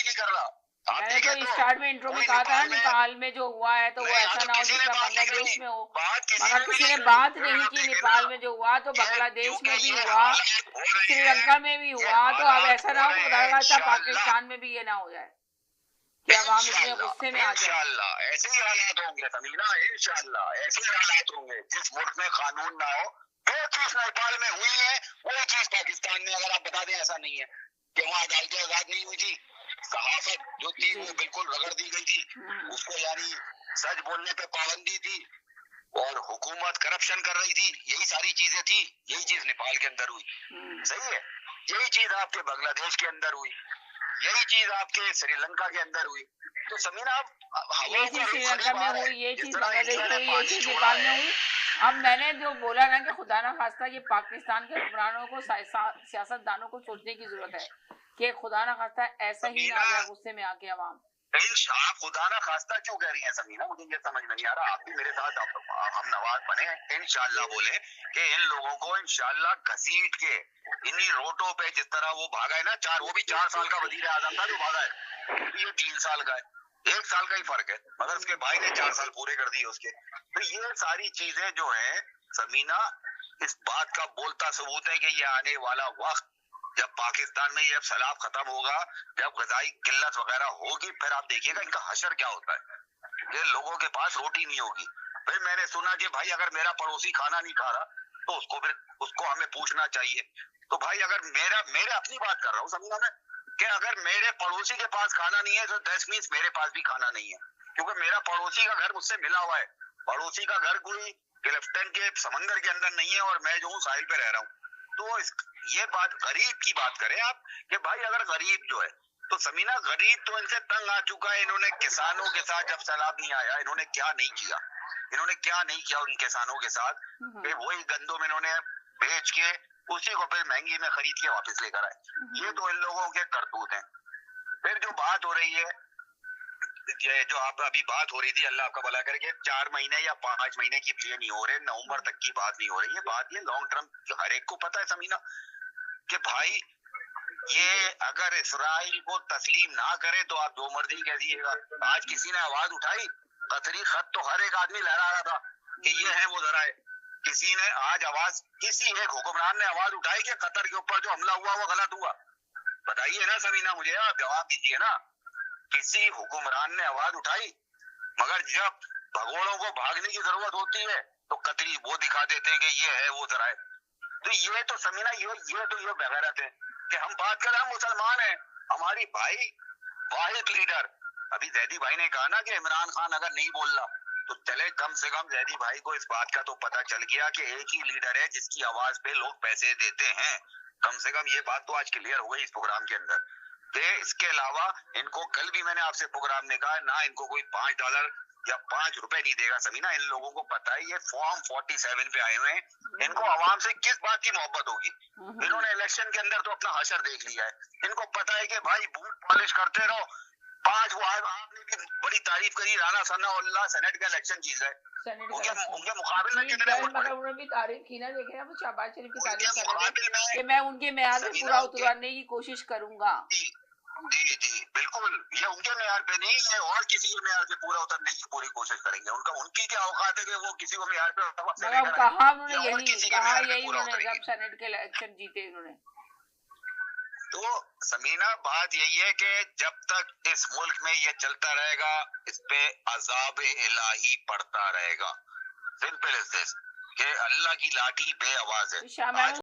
भी नहीं कर रहा। आप मैंने देखें तो तो स्टार्ट में इंट्रो में कोई कहा था ना, नेपाल में नेपाल में जो हुआ है तो वो नहीं, यहाँ ऐसा तो ना हो किसी ने जिसका बात नहीं बांग्लादेश करी, में हो। बात किसी मगर ने भी किसी नहीं ने करी। बात फिर नहीं आप की, देखें ना, नेपाल में जो हुआ तो ये बांग्लादेश क्योंकि में भी ये हुआ, हालात हो रहे हैं, श्रीलंका में भी ये हुआ, तो अब हालात ऐसा हो ना हो रहे कि हैं, खुदा का इंशाअल्लाह पाकिस्तान में भी ये ना हो जाए कि अवाम इसमें गुस्से में इंशाअल्लाह आ जाए। इंशाअल्लाह ऐसे ही हालात होंगे समीना, इंशाअल्लाह ऐसे ही हालात होंगे। जिस मुल्क में कानून ना हो, जो चीज नेपाल में हुई है वही चीज पाकिस्तान में, अगर आप बता दें ऐसा नहीं है कि वहाँ अदालतें आजाद नहीं हुई थी, सहाफत जो थी जी। वो बिल्कुल रगड़ दी गई थी, उसको यानी सच बोलने पे पाबंदी थी, और हुकूमत करप्शन कर रही थी, यही सारी चीजें थी। यही चीज नेपाल के अंदर हुई, सही है। यही चीज आपके बांग्लादेश के अंदर हुई, यही चीज आपके श्रीलंका के अंदर हुई। तो समीना आप ये हवा का चीज रुख श्रीलंका करीब में आ रहा हुई, है, ये जिस चीज तरह बांग्लादेश इंडिया में ने हुई, ये पानी चीज छोड़ा नेपाल में है। हुई। अब मैंने जो बोला ना कि खुदा ना खास्ता ये पाकिस्तान के हुक्मरानों को, सियासतदानों को सोचने की जरूरत है कि खुदा ना खास्ता ऐसा ही ना समीना हो जाए गुस्से में आके अवाम। आप खुदा ना खास्ता क्यों कह रही हैं समीना, मुझे ये समझ नहीं आ रहा। आप भी मेरे साथ हम नवाज बने, इंशाअल्लाह बोले कि इन लोगों को इंशाअल्लाह घसीट के इन्हीं रोटों पे, जिस तरह वो भागा है ना, वो भी 4 साल का वजीर आजम था जो भागा है, ये 3 साल का है, 1 साल का ही फर्क है, मगर उसके भाई ने 4 साल पूरे कर दिए उसके। तो ये सारी चीजें जो है समीना, इस बात का बोलता सबूत है कि ये आने वाला वक्त, जब पाकिस्तान में ये अब सैलाब खत्म होगा, जब गजाई किल्लत वगैरह होगी, फिर आप देखिएगा इनका हशर क्या होता है। ये लोगों के पास रोटी नहीं होगी। फिर मैंने सुना कि भाई अगर मेरा पड़ोसी खाना नहीं खा रहा तो उसको हमें पूछना चाहिए। तो भाई अगर मेरे अपनी बात कर रहा हूँ समीना में, कि अगर मेरे पड़ोसी के पास खाना नहीं है तो दैट मींस मेरे पास भी खाना नहीं है, क्योंकि मेरा पड़ोसी का घर मुझसे मिला हुआ है। पड़ोसी का घर कोई क्लिफ्टन के समंदर के अंदर नहीं है और मैं जो हूँ साहिल पे रह रहा हूँ। तो ये बात गरीब की बात करें आप, कि भाई अगर गरीब जो है, तो समीना गरीब तो इनसे तंग आ चुका है। इन्होंने किसानों के साथ जब सैलाब नहीं आया, इन्होंने क्या नहीं किया, इन्होंने क्या नहीं किया उन किसानों के साथ, कि वही गंदम इन्होंने बेच के उसी को फिर महंगी में खरीद के वापस लेकर आए। ये तो इन लोगों के करतूत हैं। फिर जो बात हो रही है, ये जो आप अभी बात हो रही थी, अल्लाह आपका भला करे, 4 महीने या 5 महीने की ये नहीं हो रहे, नवंबर तक की बात नहीं हो रही है, बात ये लॉन्ग टर्म, हर एक को पता है समीना कि भाई ये अगर इसराइल को तस्लीम ना करे तो आप जो मर्जी कह दीजिएगा। आज किसी ने आवाज उठाई, कतरी खत तो हर एक आदमी लहरा रहा था कि ये है वो जरा है। किसी ने आज आवाज, किसी एक हुक्मरान ने आवाज उठाई कि कतर के ऊपर जो हमला हुआ वो गलत हुआ? बताइए ना समीना, मुझे आप जवाब दीजिए ना। किसी हुक्मरान ने आवाज उठाई? मगर जब भगोड़ों को भागने की जरूरत होती है तो कतरी वो दिखा देते हैं कि ये है वो जरा है। तो ये तो समीना, ये बेगैरत है कि हम बात कर रहे हैं, हम मुसलमान हैं, हमारी भाई वाहिद लीडर। अभी जैदी भाई ने कहा ना कि इमरान खान अगर नहीं बोल रहा तो चले, कम से कम जैदी भाई को इस बात का तो पता चल गया कि एक ही लीडर है जिसकी आवाज पे लोग पैसे देते हैं। कम से कम ये बात तो आज क्लियर हो गई इस प्रोग्राम के अंदर। इसके अलावा इनको कल भी मैंने आपसे प्रोग्राम में कहा ना, इनको कोई $5 या ₹5 नहीं देगा समीना। इन लोगों को पता है ये फॉर्म 47 पे आए हुए हैं, इनको आवाम से किस बात की मोहब्बत होगी। इन्होंने इलेक्शन के अंदर तो अपना हशर देख लिया है। इनको पता है कि भाई बूथ पॉलिश करते रहो। 5 वो आपने भी बड़ी तारीफ करी, राना सनाउल्लाह सेनेट का इलेक्शन जीत गए, उनके मुकाबले में कितने वोट पड़े? उन्होंने भी तारीफ की ना, देखे ना, शहबाज शरीफ की तारीफ उनके कर रहे मुकाबले थे कि में मैं उनके मेयार पे पूरा समीना उतरने की कोशिश करूंगा। जी जी बिल्कुल, ये उनके मेयार पे नहीं है और किसी के मेयार पे पूरा उतरने की पूरी कोशिश करेंगे। उनकी क्या औकात है कि वो किसी को मेयार पे कहा उन्होंने यही यही उन्होंने जब सेनेट के इलेक्शन जीते उन्होंने। तो समीना बात यही है कि जब तक इस मुल्क में ये चलता रहेगा, इस पे अजाब इलाही पड़ता रहेगा। सिंपल इज दिस, कि अल्लाह की लाठी बेआवाज है।